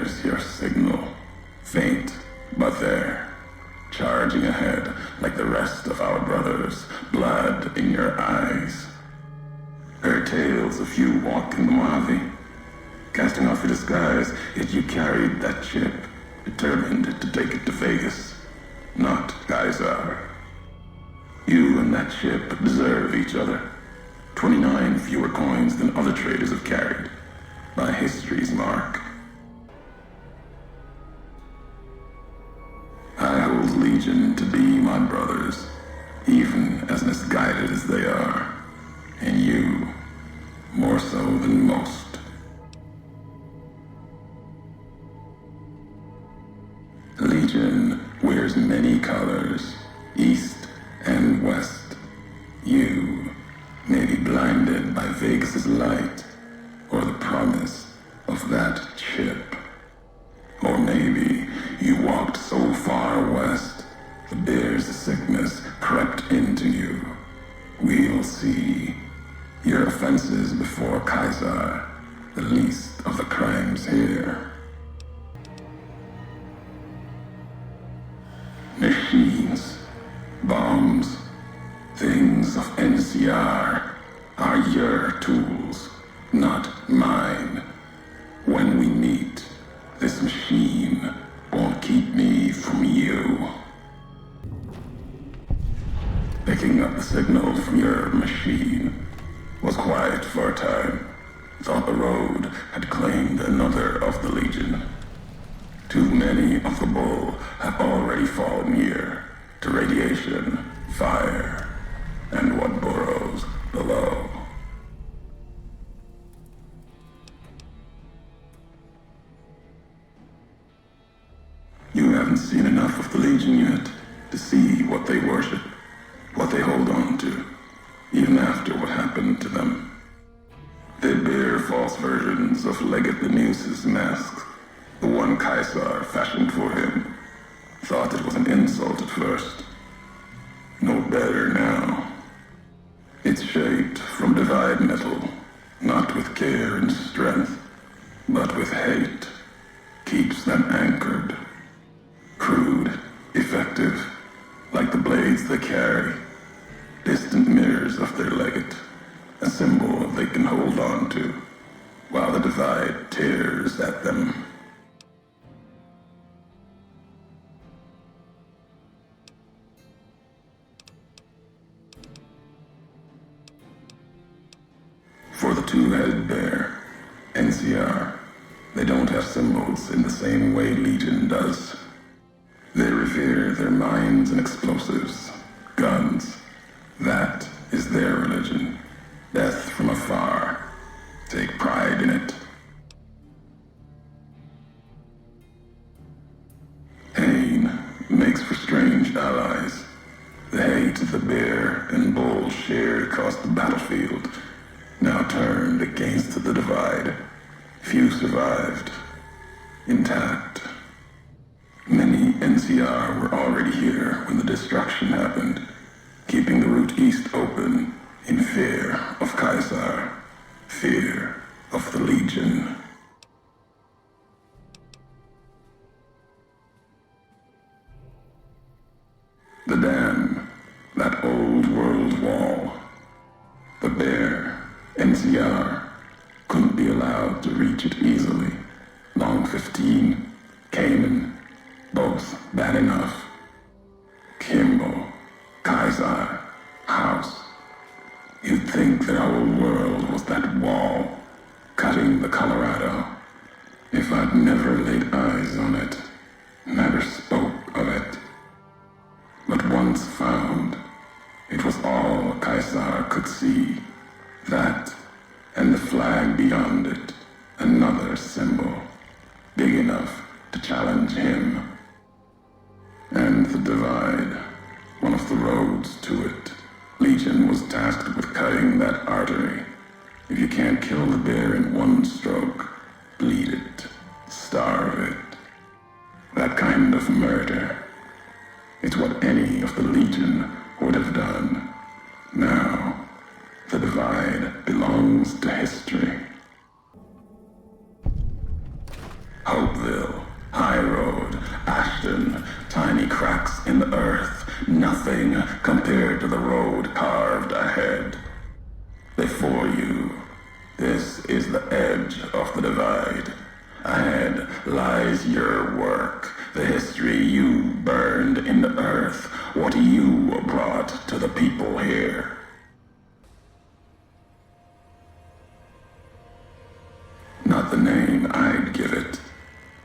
There's your signal. Faint, but there. Charging ahead like the rest of our brothers, blood in your eyes. Heard tales of you walking the Mojave. Casting off your disguise, yet you carried that chip, determined to take it to Vegas. Not Kaiser. You and that chip deserve each other. 29 fewer coins than other traders have carried, by history's mark. I hold Legion to be my brothers, even as misguided as they are, and you, more so than most. Legion wears many colors, east and west. You may be blinded by Vegas's light, or the promise of that chip. Or maybe you walked so far west, the bear's sickness crept into you. We'll see. Your offenses before Kaiser, the least of the crimes here. Machines, bombs, things of NCR are your tools, not mine. When we meet, this machine won't keep me from you. Picking up the signal from your machine was quiet for a time. Thought the road had claimed another of the Legion. Too many of the bull have already fallen here to radiation, fire, and what burrows below. You haven't seen enough of the Legion yet to see what they worship, what they hold on to, even after what happened to them. They bear false versions of Legate Beneus's masks, the one Kaiser fashioned for him. Thought it was an insult at first. No better now. It's shaped from divide metal, not with care and strength, but with hate. Keeps them anchored. Crude, effective, like the blades they carry. Distant mirrors of their legate, a symbol they can hold on to, while the divide tears at them. For the two-headed bear, NCR, they don't have symbols in the same way Legion does. They revere their mines and explosives, guns. That is their religion. Death from afar. Take pride in it. Pain makes for strange allies. The hate the bear and bull shared across the battlefield now turned against the divide. Few survived. Intact. Many NCR were already here when the destruction happened, keeping the route east open in fear of Kaiser, fear of the Legion. The dam, that old world wall. The bear, NCR, couldn't be allowed to reach it easily. Long 15, Cayman, both bad enough. Kimball, Kaiser, House. You'd think their whole world was that wall, cutting the Colorado. If I'd never laid eyes on it, never spoke of it. But once found, it was all Kaiser could see. That, and the flag beyond it, another symbol, big enough to challenge him. And the divide, one of the roads to it. Legion was tasked with cutting that artery. If you can't kill the bear in one stroke, bleed it, starve it. That kind of murder. It's what any of the Legion would have done. Now, the divide belongs to history. Hopeville, High Road, Ashton, tiny cracks in the earth, nothing compared to the road carved ahead. Before you, this is the edge of the divide. Ahead lies your work, the history you burned in the earth, what you brought to the people here. Not the name I'd give it,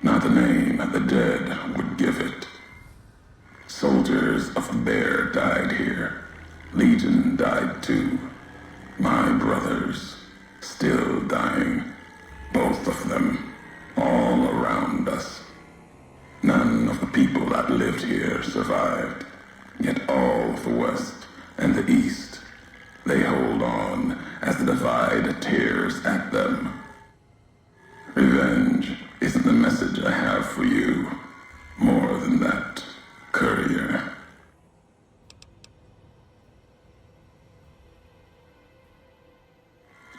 not the name the dead would give it. Soldiers of the Bear died here. Legion died too. My brothers, still dying, both of them, all around us. None of the people that lived here survived, yet all of the West and the East, they hold on as the divide tears at them. Revenge isn't the message I have for you. More than that, Courier.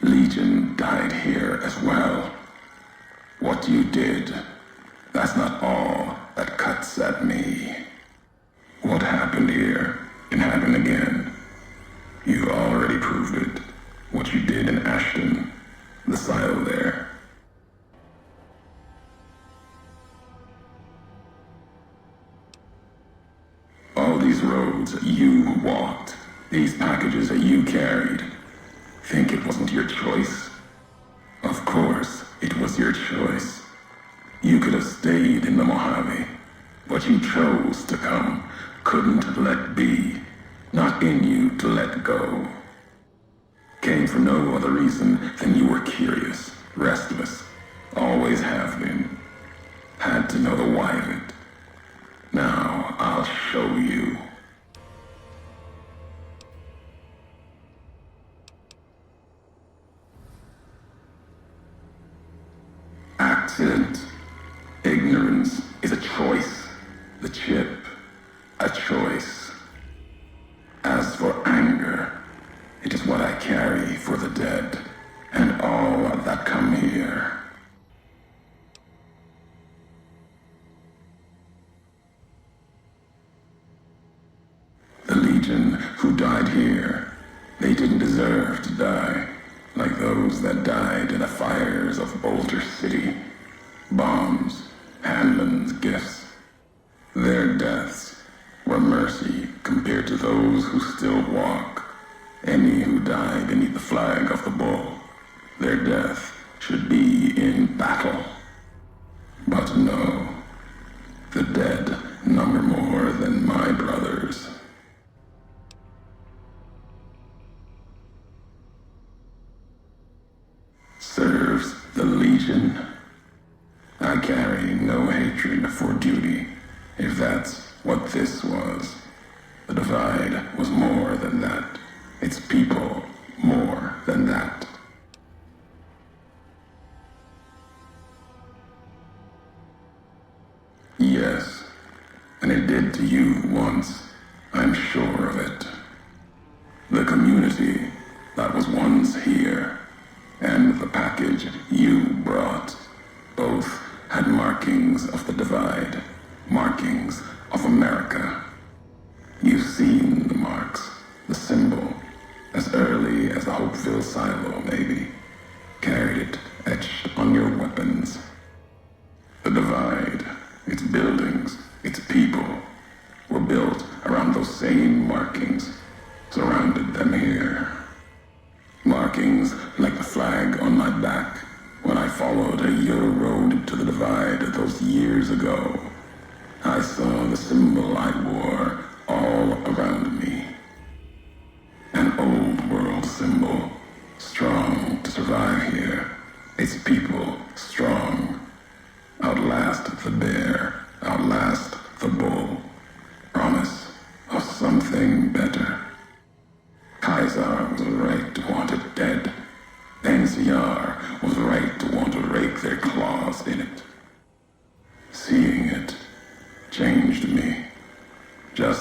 Legion died here as well. What you did, that's not all that cuts at me. What happened here can happen again. You already proved it. What you did in Ashton, the silo there. All these roads that you walked, these packages that you carried, think it wasn't your choice? Of course, it was your choice. You could have stayed in the Mojave, but you chose to come, couldn't let be, not in you to let go. Came for no other reason than you were curious, restless, always have been. Had to know the why of it. Now I'll show you. Accident. Ignorance is a choice. The chip, a choice. As for anger, it is what I carry for the dead, and all that come here. The Legion who died here, they didn't deserve to die, like those that died in the fires of Boulder City. Bombs, Hanlon's gifts. Their deaths were mercy compared to those who still walk. Any who die beneath the flag of the bull, their death should be in battle. But no, the dead number more than my brothers. Serves the Legion. I carry no hatred for duty, if that's what this was. The divide was more than that. Its people more than that. Yes, and it did to you once, I'm sure of it. The community that was once here, and the package you brought, both had markings of the divide, markings of America. You've seen the marks, the symbol, as early as the Hopeville silo, maybe. Carried it etched on your weapons. The divide, its buildings, its people, were built around those same markings, surrounded them here. Markings like the flag on my back when I followed a Euro road to the divide those years ago. I saw the symbol I wore all around me. An old world symbol, strong to survive here. Its people strong. Outlast the bear, outlast the bull. Promise of something better. Kaiser was right to want it dead. NCR was right to want to rake their claws in it. Seeing it changed me. Just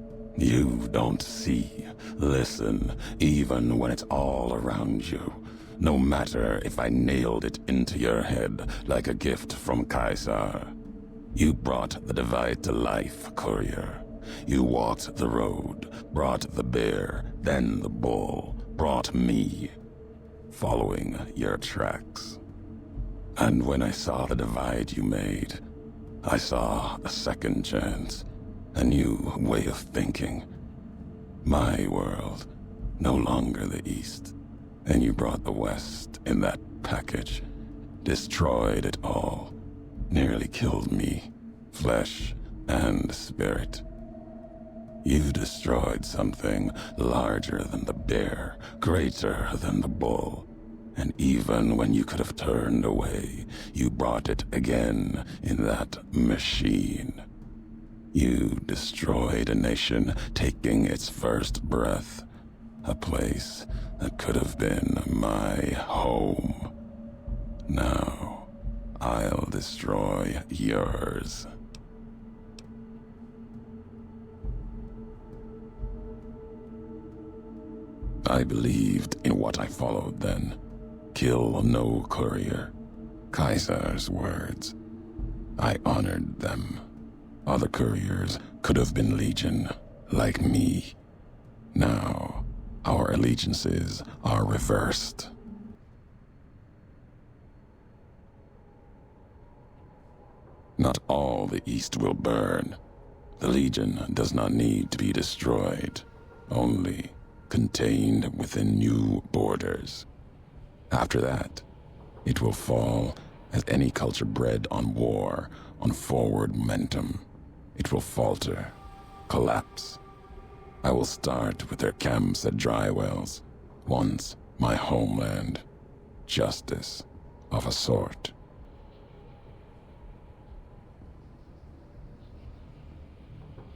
You don't see, listen, even when it's all around you. No matter if I nailed it into your head like a gift from Caesar. You brought the divide to life, Courier. You walked the road, brought the bear, then the bull, brought me, following your tracks. And when I saw the divide you made, I saw a second chance, a new way of thinking. My world, no longer the East, and you brought the West in that package, destroyed it all, nearly killed me, flesh and spirit. You destroyed something larger than the bear, greater than the bull. And even when you could have turned away, you brought it again in that machine. You destroyed a nation taking its first breath, a place that could have been my home. Now, I'll destroy yours. I believed in what I followed then. Kill no courier. Caesar's words. I honored them. Other couriers could have been legion, like me. Now, our allegiances are reversed. Not all the East will burn. The Legion does not need to be destroyed, only contained within new borders. After that, it will fall as any culture bred on war, on forward momentum. It will falter, collapse. I will start with their camps at dry wells, once my homeland. Justice of a sort.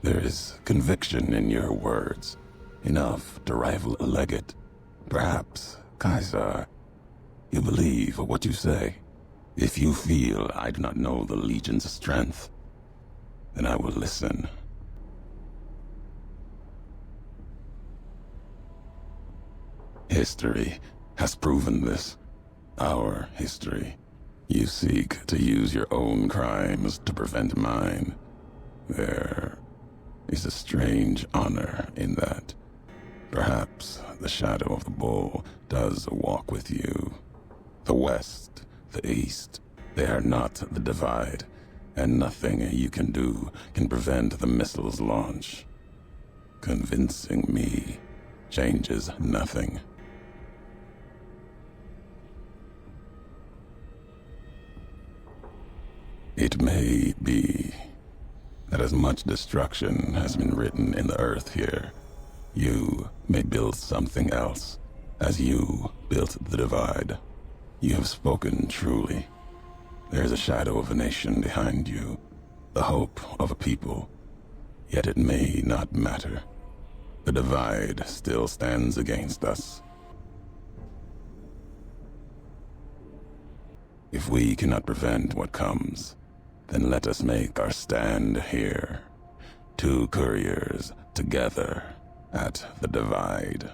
There is conviction in your words, enough to rival a legate. Perhaps, Caesar, you believe what you say. If you feel I do not know the Legion's strength, then I will listen. History has proven this. Our history. You seek to use your own crimes to prevent mine. There is a strange honor in that. Perhaps the shadow of the bull does walk with you. The West, the East, they are not the divide, and nothing you can do can prevent the missile's launch. Convincing me changes nothing. It may be that as much destruction has been written in the earth here, you may build something else, as you built the divide. You have spoken truly. There is a shadow of a nation behind you, the hope of a people. Yet it may not matter. The divide still stands against us. If we cannot prevent what comes, then let us make our stand here. Two couriers together at the divide.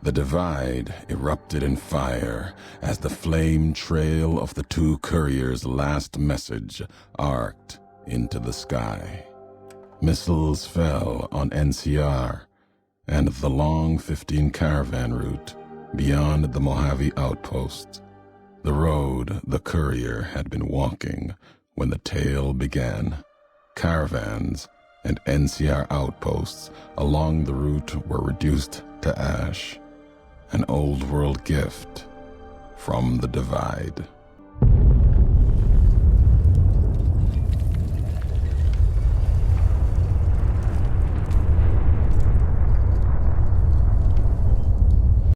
The divide erupted in fire as the flame trail of the two couriers' last message arced into the sky. Missiles fell on NCR and the long 15 caravan route beyond the Mojave outpost, the road the courier had been walking when the tale began. Caravans and NCR outposts along the route were reduced to ash. An old world gift from the divide.